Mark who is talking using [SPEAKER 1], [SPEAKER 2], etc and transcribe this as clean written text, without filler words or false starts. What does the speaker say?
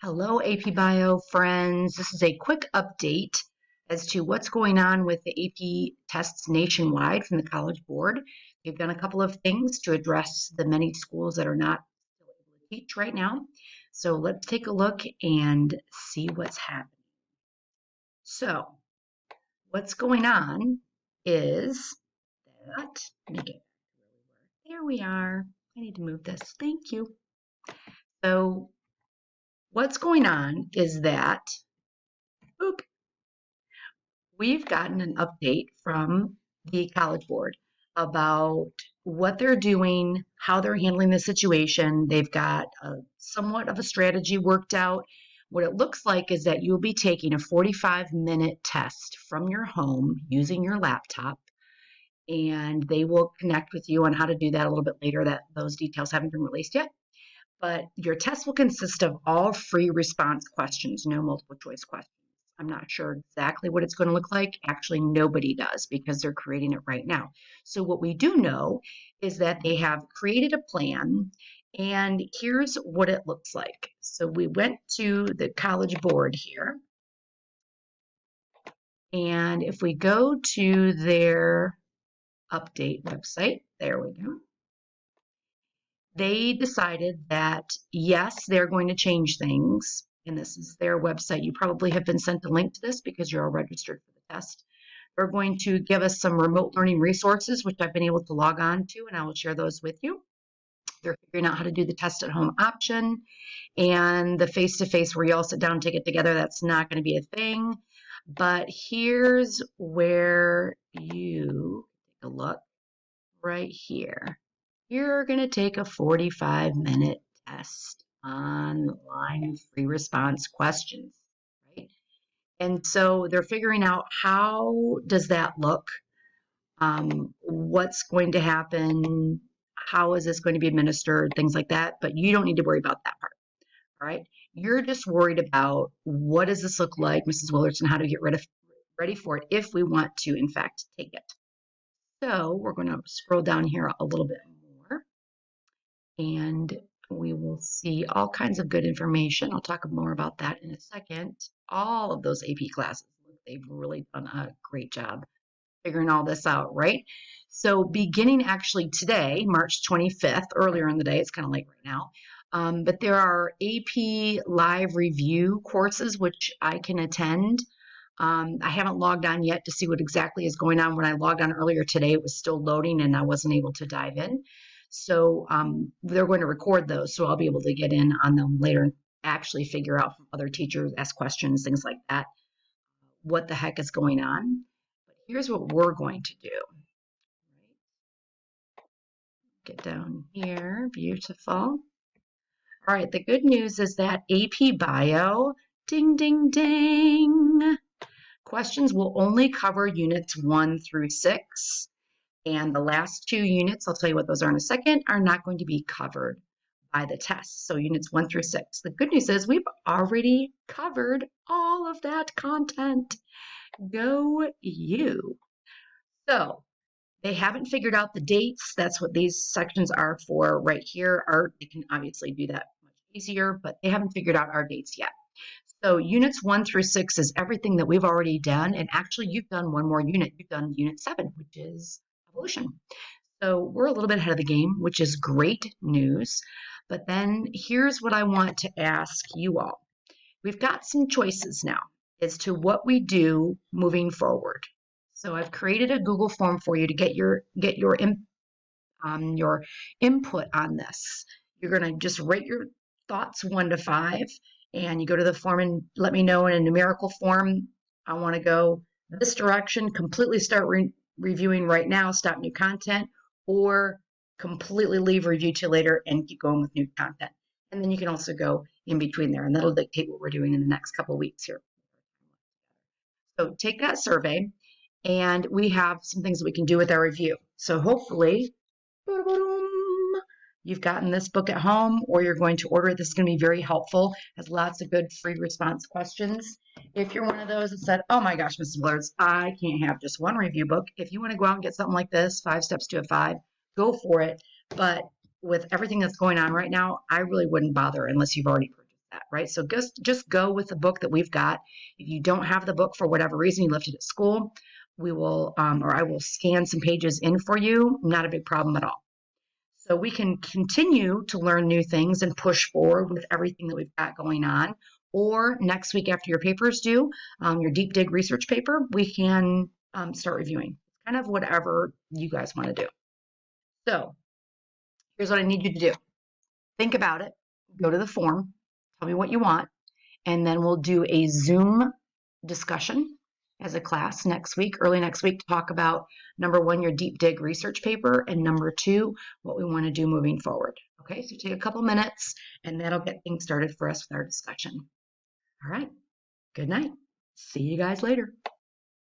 [SPEAKER 1] Hello, AP Bio friends. This is a quick update as to what's going on with the AP tests nationwide from the College Board. They've done a couple of things to address the many schools that are not still able to teach right now. So let's take a look and see what's happening. So what's going on is that, let me get back to where we were. There we are. I need to move this. Thank you. So what's going on is that, oop, we've gotten an update from the College Board about what they're doing, how they're handling the situation. They've got somewhat of a strategy worked out. What it looks like is that you'll be taking a 45-minute test from your home using your laptop, and they will connect with you on how to do that a little bit later. That those details haven't been released yet. But your test will consist of all free response questions, no multiple choice questions. I'm not sure exactly what it's going to look like. Actually, nobody does because they're creating it right now. So what we do know is that they have created a plan, and here's what it looks like. So we went to the College Board here, and if we go to their update website, there we go. They decided that, yes, they're going to change things. And this is their website. You probably have been sent a link to this because you're all registered for the test. They're going to give us some remote learning resources, which I've been able to log on to, and I will share those with you. They're figuring out how to do the test at home option. And the face-to-face where you all sit down and take it together, that's not going to be a thing. But here's where you take a look right here. You're going to take a 45-minute test online, free response questions, right? And so they're figuring out how does that look, what's going to happen, how is this going to be administered, things like that. But you don't need to worry about that part, all right? You're just worried about what does this look like, Mrs. Willardson, how to get ready for it if we want to, in fact, take it. So we're going to scroll down here a little bit more, and we will see all kinds of good information. I'll talk more about that in a second. All of those AP classes, they've really done a great job figuring all this out, right? So beginning actually today, March 25th, earlier in the day, it's kind of late right now, but there are AP live review courses which I can attend. I haven't logged on yet to see what exactly is going on. When I logged on earlier today, it was still loading and I wasn't able to dive in. So they're going to record those, so I'll be able to get in on them later and actually figure out from other teachers, ask questions, things like that, what the heck is going on. But here's what we're going to do. Get down here, beautiful. All right, the good news is that AP Bio, ding, ding, ding. Questions will only cover units 1 through 6, and the last 2 units, I'll tell you what those are in a second, are not going to be covered by the test. So units 1 through 6. The good news is we've already covered all of that content. Go you. So they haven't figured out the dates. That's what these sections are for right here. They can obviously do that much easier, but they haven't figured out our dates yet. So units 1 through 6 is everything that we've already done. And actually, you've done one more unit. You've done unit 7, which is evolution. So we're a little bit ahead of the game, which is great news. But then here's what I want to ask you all. We've got some choices now as to what we do moving forward. So I've created a Google form for you to get your input on this. You're going to just rate your thoughts 1 to 5. And you go to the form and let me know in a numerical form, I want to go this direction, completely start reviewing right now, stop new content, or completely leave review till later and keep going with new content. And then you can also go in between there, and that'll dictate what we're doing in the next couple of weeks here. So take that survey, and we have some things that we can do with our review. So hopefully, you've gotten this book at home or you're going to order it. This is going to be very helpful. It has lots of good free response questions. If you're one of those that said, oh my gosh, Mrs. Willards, I can't have just one review book. If you want to go out and get something like this, 5 Steps to a 5, go for it. But with everything that's going on right now, I really wouldn't bother unless you've already purchased that. right? So just go with the book that we've got. If you don't have the book for whatever reason, you left it at school, we will, or I will scan some pages in for you. Not a big problem at all. So we can continue to learn new things and push forward with everything that we've got going on. Or next week after your paper's due, your deep dig research paper, we can start reviewing. Kind of whatever you guys want to do. So here's what I need you to do. Think about it. Go to the form. Tell me what you want. And then we'll do a Zoom discussion as a class next week, early next week, to talk about number one, your deep dig research paper, and number two, what we want to do moving forward. Okay, so take a couple minutes and that'll get things started for us with our discussion. All right, good night. See you guys later.